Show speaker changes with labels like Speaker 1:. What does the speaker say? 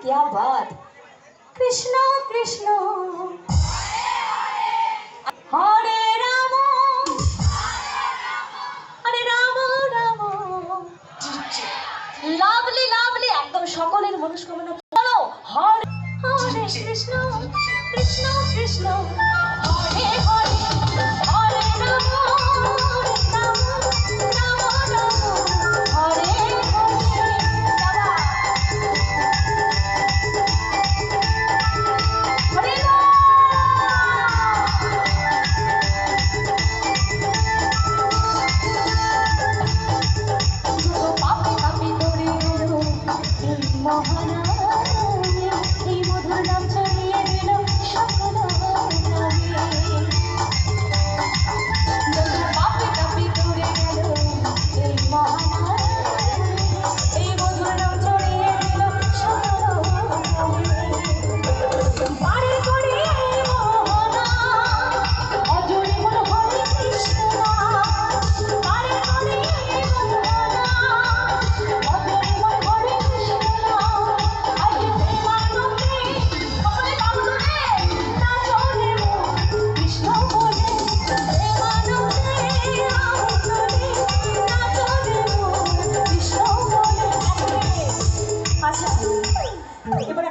Speaker 1: क्या बात। कृष्ण कृष्ण हरे राम हरे Ram Ram. Lovely lovely একদম সকলের মনস্কামনা বলো। হরে হরে কৃষ্ণ কৃষ্ণ কৃষ্ণ হরে হরে হরে রাম রাম রাম রাম হরে হরে। হরে পাপে পাপে দৌড়ে গেল এই মহারানী, এই মধুর নাম ছড়িয়ে দিল সকল গ্রামে। পাপে পাপে দৌড়ে গেল এই মহারানী, এই মধুর নাম ছড়িয়ে দিল সকল গ্রামে। বাড়ি করে মোহনা অজয় বল হরে কৃষ্ণ, বাড়ি করে মোহনা অজয় বল হরে কৃষ্ণ। আজ প্রেমানন্দে সকলে কামড়ে নাচনে কৃষ্ণ বলে, প্রেমানন্দে আনন্দে নাচনে কৃষ্ণ বলে। আচ্ছা এবারে